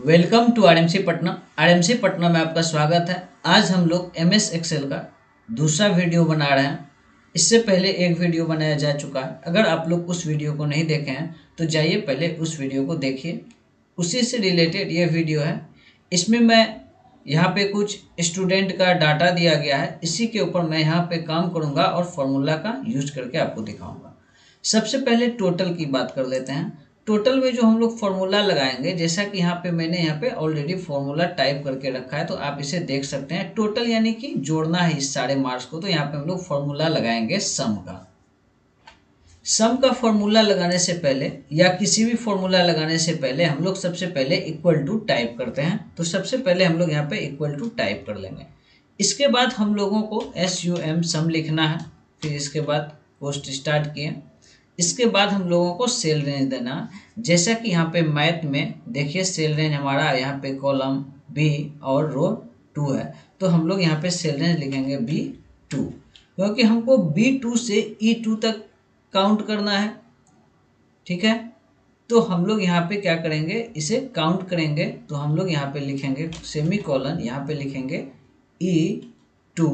Welcome to RMC Patna. RMC Patna में आपका स्वागत है। आज हम लोग एमएस एक्सेल का दूसरा वीडियो बना रहे हैं। इससे पहले एक वीडियो बनाया जा चुका है। अगर आप लोग उस वीडियो को नहीं देखे हैं तो जाइए पहले उस वीडियो को देखिए। उसी से रिलेटेड ये वीडियो है। इसमें मैं यहाँ पे कुछ स्टूडेंट का डाटा दिया गया है, इसी के ऊपर मैं यहाँ पे काम करूँगा और फॉर्मूला का यूज करके आपको दिखाऊंगा। सबसे पहले टोटल की बात कर लेते हैं। टोटल में जो हम लोग फॉर्मूला लगाएंगे, जैसा कि यहाँ पे मैंने यहाँ पे ऑलरेडी फॉर्मूला टाइप करके रखा है तो आप इसे देख सकते हैं। टोटल यानी कि जोड़ना है इस सारे मार्क्स को, तो यहाँ पे हम लोग फॉर्मूला लगाएंगे सम का। सम का फॉर्मूला लगाने से पहले या किसी भी फॉर्मूला लगाने से पहले हम लोग सबसे पहले इक्वल टू टाइप करते हैं। तो सबसे पहले हम लोग यहाँ पे इक्वल टू टाइप कर लेंगे। इसके बाद हम लोगों को SUM सम लिखना है। फिर इसके बाद पोस्ट स्टार्ट किए। इसके बाद हम लोगों को सेल रेंज देना है। जैसा कि यहाँ पे मैथ में देखिए सेल रेंज हमारा यहाँ पे कॉलम B और रो 2 है, तो हम लोग यहाँ पे सेल रेंज लिखेंगे B2, क्योंकि हमको B2 से E2 तक काउंट करना है। ठीक है, तो हम लोग यहाँ पे क्या करेंगे, इसे काउंट करेंगे। तो हम लोग यहाँ पे लिखेंगे सेमी कॉलन, यहाँ पे लिखेंगे E2,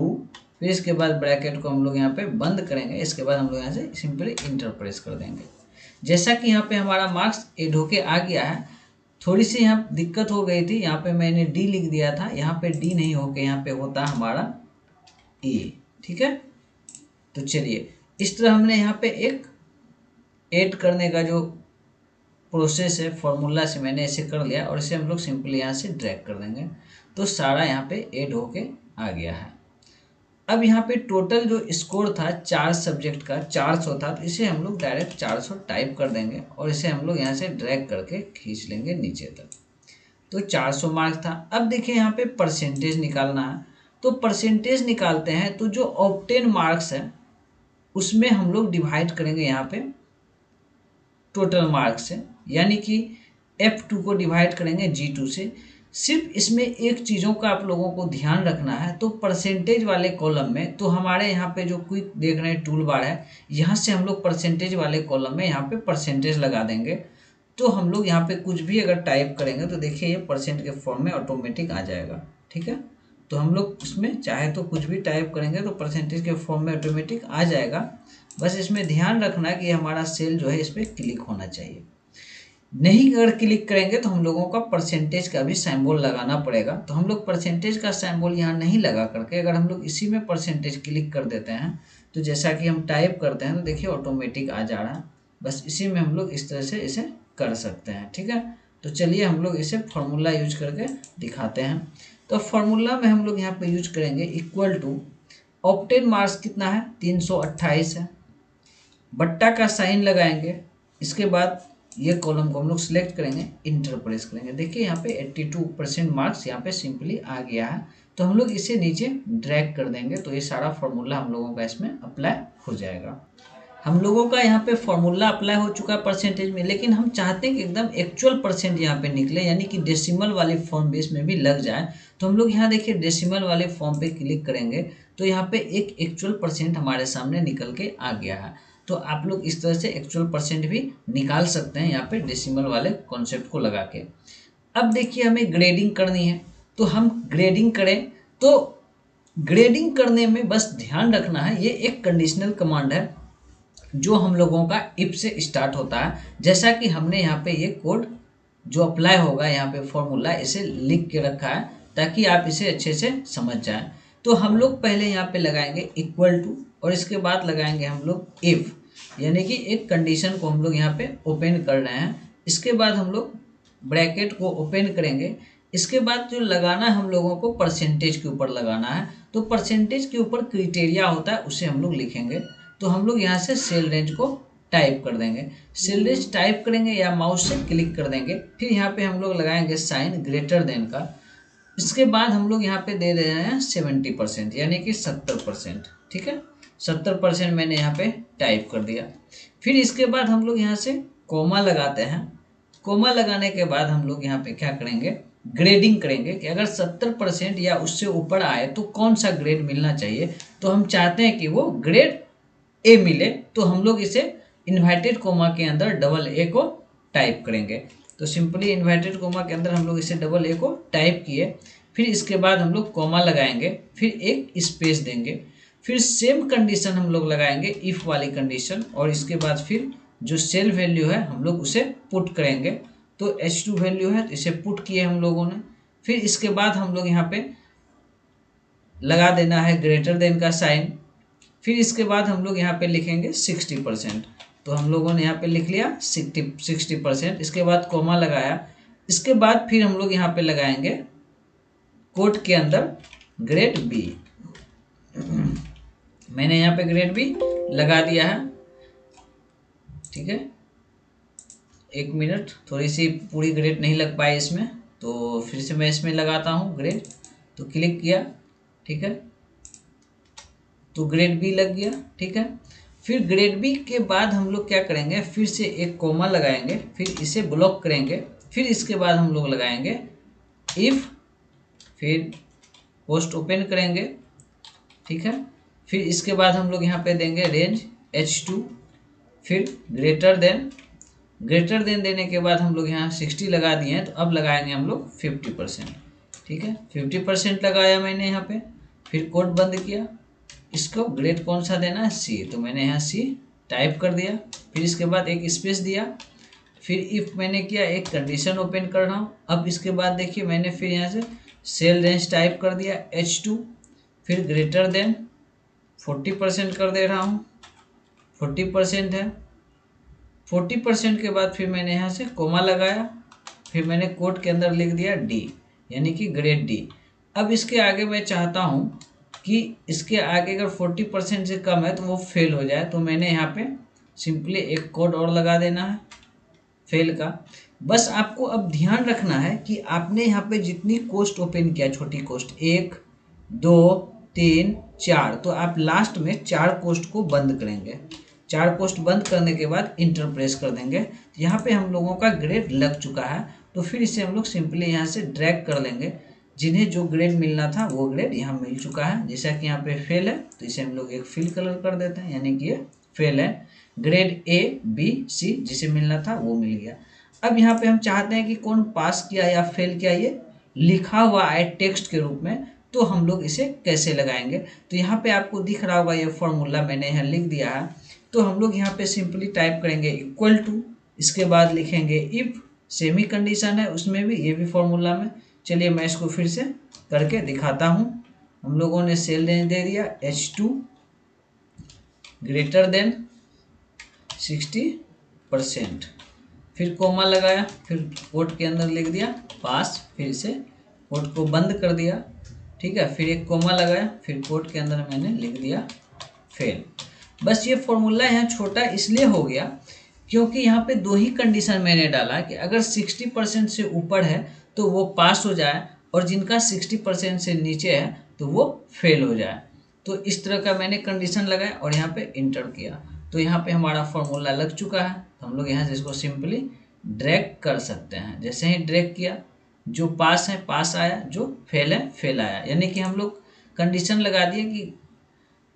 फिर इसके बाद ब्रैकेट को हम लोग यहाँ पे बंद करेंगे। इसके बाद हम लोग यहाँ से सिंपली इंटर प्रेस कर देंगे। जैसा कि यहाँ पे हमारा मार्क्स ऐड होके आ गया है। थोड़ी सी यहाँ दिक्कत हो गई थी, यहाँ पे मैंने D लिख दिया था, यहाँ पे D नहीं होके यहाँ पे होता हमारा E। ठीक है, तो चलिए इस तरह हमने यहाँ पे एक ऐड करने का जो प्रोसेस है फॉर्मूला से मैंने ऐसे कर लिया और इसे हम लोग सिंपली यहाँ से ड्रैग कर देंगे। तो सारा यहाँ पे ऐड होके आ गया है। अब यहाँ पे टोटल जो स्कोर था 4 सब्जेक्ट का 400 था, तो इसे हम लोग डायरेक्ट 400 टाइप कर देंगे और इसे हम लोग यहाँ से ड्रैग करके खींच लेंगे नीचे तक। तो 400 मार्क्स था। अब देखिए यहाँ पे परसेंटेज निकालना है। तो परसेंटेज निकालते हैं तो जो ऑब्टेन मार्क्स है उसमें हम लोग डिवाइड करेंगे यहाँ पे टोटल मार्क्स से, यानी कि F2 को डिवाइड करेंगे G2 से। सिर्फ इसमें एक चीज़ों का आप लोगों को ध्यान रखना है। तो परसेंटेज वाले कॉलम में तो हमारे यहाँ पे जो क्विक देख रहे हैं टूल बार है, यहाँ से हम लोग परसेंटेज वाले कॉलम में यहाँ पे परसेंटेज लगा देंगे। तो हम लोग यहाँ पे कुछ भी अगर टाइप करेंगे तो देखिए ये परसेंट के फॉर्म में ऑटोमेटिक आ जाएगा। ठीक है, तो हम लोग इसमें चाहे तो कुछ भी टाइप करेंगे तो परसेंटेज के फॉर्म में ऑटोमेटिक आ जाएगा। बस इसमें ध्यान रखना है कि हमारा सेल जो है इस पर क्लिक होना चाहिए। नहीं अगर क्लिक करेंगे तो हम लोगों का परसेंटेज का भी सिंबल लगाना पड़ेगा। तो हम लोग परसेंटेज का सिंबल यहाँ नहीं लगा करके अगर हम लोग इसी में परसेंटेज क्लिक कर देते हैं तो जैसा कि हम टाइप करते हैं तो देखिए ऑटोमेटिक आ जा रहा है। बस इसी में हम लोग इस तरह से इसे कर सकते हैं। ठीक है, तो चलिए हम लोग इसे फॉर्मूला यूज करके दिखाते हैं। तो फॉर्मूला में हम लोग यहाँ पे यूज करेंगे इक्वल टू ऑब्टेन मार्क्स कितना है 328 है, बट्टा का साइन लगाएंगे। इसके बाद ये कॉलम को हम लोग सिलेक्ट करेंगे, इंटर प्रेस करेंगे। देखिए यहाँ पे 82% मार्क्स यहाँ पे सिंपली आ गया है। तो हम लोग इसे नीचे ड्रैग कर देंगे तो ये सारा फॉर्मूला हम लोगों का इसमें अप्लाई हो जाएगा। हम लोगों का यहाँ पे फॉर्मूला अप्लाई हो चुका है परसेंटेज में, लेकिन हम चाहते हैं कि एकदम एक्चुअल परसेंट यहाँ पे निकले, यानी कि डेसिमल वाले फॉर्म बेस में भी लग जाए। तो हम लोग यहाँ देखिए डेसिमल वाले फॉर्म पे क्लिक करेंगे तो यहाँ पे एक एक्चुअल परसेंट हमारे सामने निकल के आ गया है। तो आप लोग इस तरह से एक्चुअल परसेंट भी निकाल सकते हैं यहाँ पे डेसिमल वाले कॉन्सेप्ट को लगा के। अब देखिए हमें ग्रेडिंग करनी है, तो हम ग्रेडिंग करें तो ग्रेडिंग करने में बस ध्यान रखना है, ये एक कंडीशनल कमांड है जो हम लोगों का इफ से स्टार्ट होता है। जैसा कि हमने यहाँ पे ये कोड जो अप्लाई होगा यहाँ पे फॉर्मूला इसे लिख के रखा है ताकि आप इसे अच्छे से समझ जाएं। तो हम लोग पहले यहाँ पे लगाएंगे इक्वल टू और इसके बाद लगाएंगे हम लोग इफ, यानी कि एक कंडीशन को हम लोग यहाँ पे ओपन कर रहे हैं। इसके बाद हम लोग ब्रैकेट को ओपन करेंगे। इसके बाद जो लगाना है हम लोगों को परसेंटेज के ऊपर लगाना है। तो परसेंटेज के ऊपर क्राइटेरिया होता है उसे हम लोग लिखेंगे। तो हम लोग यहाँ से सेल रेंज को टाइप कर देंगे। सेल रेंज टाइप करेंगे या माउस से क्लिक कर देंगे। फिर यहाँ पे हम लोग लगाएंगे साइन ग्रेटर देन का। इसके बाद हम लोग यहाँ पे दे रहे हैं 70%, यानी कि 70%। ठीक है, 70% मैंने यहाँ पे टाइप कर दिया। फिर इसके बाद हम लोग यहाँ से कोमा लगाते हैं। कोमा लगाने के बाद हम लोग यहाँ पे क्या करेंगे, ग्रेडिंग करेंगे कि अगर 70% या उससे ऊपर आए तो कौन सा ग्रेड मिलना चाहिए। तो हम चाहते हैं कि वो ग्रेड ए मिले, तो हम लोग इसे इन्वर्टेड कोमा के अंदर डबल ए को टाइप करेंगे। तो सिंपली इन्वर्टेड कोमा के अंदर हम लोग इसे डबल ए को टाइप किए, फिर इसके बाद हम लोग कोमा लगाएंगे, फिर एक स्पेस देंगे, फिर सेम कंडीशन हम लोग लगाएंगे इफ़ वाली कंडीशन, और इसके बाद फिर जो सेल वैल्यू है हम लोग उसे पुट करेंगे। तो H2 वैल्यू है तो इसे पुट किए हम लोगों ने। फिर इसके बाद हम लोग यहाँ पे लगा देना है ग्रेटर देन का साइन। फिर इसके बाद हम लोग यहाँ पे लिखेंगे 60%, तो हम लोगों ने यहाँ पे लिख लिया 60%। इसके बाद कोमा लगाया, इसके बाद फिर हम लोग यहाँ पे लगाएंगे कोट के अंदर ग्रेड बी। मैंने यहाँ पे ग्रेड बी लगा दिया है, ठीक है। 1 मिनट, थोड़ी सी पूरी ग्रेड नहीं लग पाई इसमें, तो फिर से मैं इसमें लगाता हूँ ग्रेड। तो क्लिक किया, ठीक है, तो ग्रेड बी लग गया, ठीक है। फिर ग्रेड बी के बाद हम लोग क्या करेंगे, फिर से एक कोमा लगाएंगे, फिर इसे ब्लॉक करेंगे, फिर इसके बाद हम लोग लगाएंगे इफ़, फिर पोस्ट ओपन करेंगे, ठीक है। फिर इसके बाद हम लोग यहाँ पे देंगे रेंज H2, फिर ग्रेटर देन देने के बाद हम लोग यहाँ 60 लगा दिए हैं, तो अब लगाएंगे हम लोग 50%, ठीक है। 50% लगाया मैंने यहाँ पे, फिर कोट बंद किया। इसको ग्रेड कौन सा देना है, सी, तो मैंने यहाँ सी टाइप कर दिया। फिर इसके बाद एक स्पेस दिया, फिर इफ़ मैंने किया, एक कंडीशन ओपन कर रहा हूँ। अब इसके बाद देखिए मैंने फिर यहाँ से सेल रेंज टाइप कर दिया H2, फिर ग्रेटर देन 40% कर दे रहा हूँ, 40% है। 40% के बाद फिर मैंने यहाँ से कोमा लगाया, फिर मैंने कोट के अंदर लिख दिया डी, यानी कि ग्रेड डी। अब इसके आगे मैं चाहता हूँ कि इसके आगे अगर 40% से कम है तो वो फेल हो जाए, तो मैंने यहाँ पे सिंपली एक कोड और लगा देना है फेल का। बस आपको अब ध्यान रखना है कि आपने यहाँ पे जितनी कोस्ट ओपन किया, छोटी कोस्ट 1 2 3 4, तो आप लास्ट में 4 कोस्ट को बंद करेंगे। 4 कोस्ट बंद करने के बाद इंटर प्रेस कर देंगे। तो यहाँ पे हम लोगों का ग्रेड लग चुका है, तो फिर इसे हम लोग सिंपली यहाँ से ड्रैग कर लेंगे। जिन्हें जो ग्रेड मिलना था वो ग्रेड यहाँ मिल चुका है। जैसा कि यहाँ पे फेल है, तो इसे हम लोग एक फिल कलर कर देते हैं, यानी कि ये फेल है। ग्रेड A B C जिसे मिलना था वो मिल गया। अब यहाँ पे हम चाहते हैं कि कौन पास किया या फेल किया, ये लिखा हुआ है टेक्स्ट के रूप में, तो हम लोग इसे कैसे लगाएंगे। तो यहाँ पे आपको दिख रहा होगा ये फॉर्मूला मैंने यहाँ लिख दिया है। तो हम लोग यहाँ पे सिंपली टाइप करेंगे इक्वल टू, इसके बाद लिखेंगे इफ, सेमी कंडीशन है उसमें भी, ये भी फॉर्मूला में। चलिए मैं इसको फिर से करके दिखाता हूँ। हम लोगों ने सेल रेंज दे दिया H2 ग्रेटर देन 60%, फिर कोमा लगाया, फिर कोट के अंदर लिख दिया पास, फिर से कोट को बंद कर दिया, ठीक है। फिर एक कोमा लगाया, फिर कोट के अंदर मैंने लिख दिया फेल। बस ये फॉर्मूला यहाँ छोटा इसलिए हो गया क्योंकि यहाँ पे 2 ही कंडीशन मैंने डाला कि अगर 60% से ऊपर है तो वो पास हो जाए, और जिनका 60% से नीचे है तो वो फेल हो जाए। तो इस तरह का मैंने कंडीशन लगाया और यहाँ पे इंटर किया, तो यहाँ पे हमारा फॉर्मूला लग चुका है। तो हम लोग यहाँ से इसको सिंपली ड्रैग कर सकते हैं। जैसे ही ड्रैग किया, जो पास है पास आया, जो फेल है फेल आया, यानी कि हम लोग कंडीशन लगा दिए कि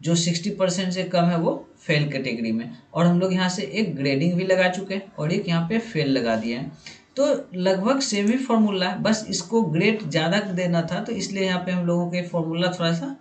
जो 60% से कम है वो फेल कैटेगरी में। और हम लोग यहाँ से एक ग्रेडिंग भी लगा चुके हैं और एक यहाँ पे फेल लगा दिए हैं। तो लगभग सेम ही फॉर्मूला है, बस इसको ग्रेड ज़्यादा देना था, तो इसलिए यहाँ पे हम लोगों के फॉर्मूला थोड़ा सा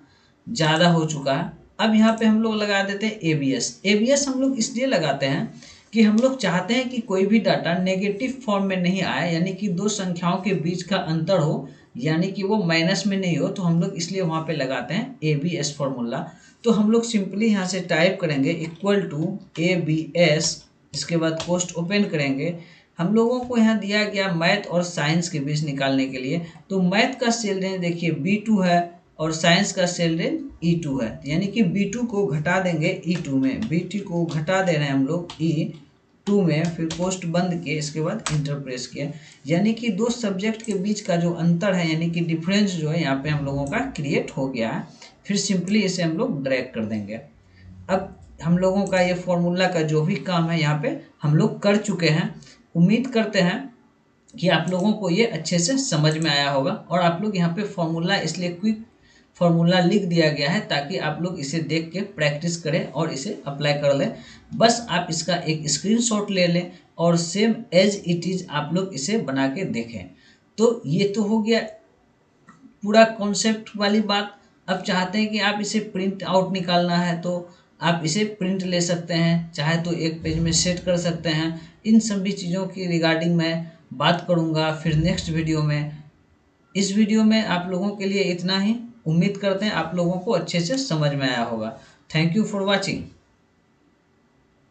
ज़्यादा हो चुका है। अब यहाँ पे हम लोग लगा देते हैं ABS। ABS हम लोग इसलिए लगाते हैं कि हम लोग चाहते हैं कि कोई भी डाटा नेगेटिव फॉर्म में नहीं आए, यानी कि 2 संख्याओं के बीच का अंतर हो, यानी कि वो माइनस में नहीं हो, तो हम लोग इसलिए वहाँ पे लगाते हैं ABS फॉर्मूला। तो हम लोग सिंपली यहाँ से टाइप करेंगे इक्वल टू ABS, इसके बाद कोस्ट ओपन करेंगे। हम लोगों को यहाँ दिया गया मैथ और साइंस के बीच निकालने के लिए, तो मैथ का सेल रेंज देखिए B2 है और साइंस का सेल रेंज E2 है, यानी कि B2 को घटा देंगे E2 में, B2 को घटा दे रहे हैं हम लोग E2 में। फिर पोस्ट बंद किए, इसके बाद इंटर प्रेस किया, यानी कि 2 सब्जेक्ट के बीच का जो अंतर है, यानी कि डिफरेंस जो है यहाँ पे हम लोगों का क्रिएट हो गया है। फिर सिंपली इसे हम लोग ड्रैग कर देंगे। अब हम लोगों का ये फॉर्मूला का जो भी काम है यहाँ पे हम लोग कर चुके हैं। उम्मीद करते हैं कि आप लोगों को ये अच्छे से समझ में आया होगा। और आप लोग यहाँ पे फॉर्मूला इसलिए क्विक फॉर्मूला लिख दिया गया है ताकि आप लोग इसे देख के प्रैक्टिस करें और इसे अप्लाई कर लें। बस आप इसका एक स्क्रीनशॉट ले लें, और सेम एज इट इज़ आप लोग इसे बना के देखें। तो ये तो हो गया पूरा कॉन्सेप्ट वाली बात। अब चाहते हैं कि आप इसे प्रिंट आउट निकालना है तो आप इसे प्रिंट ले सकते हैं, चाहे तो एक पेज में सेट कर सकते हैं। इन सभी चीज़ों की रिगार्डिंग मैं बात करूँगा फिर नेक्स्ट वीडियो में। इस वीडियो में आप लोगों के लिए इतना ही। उम्मीद करते हैं आप लोगों को अच्छे से समझ में आया होगा। Thank you for watching.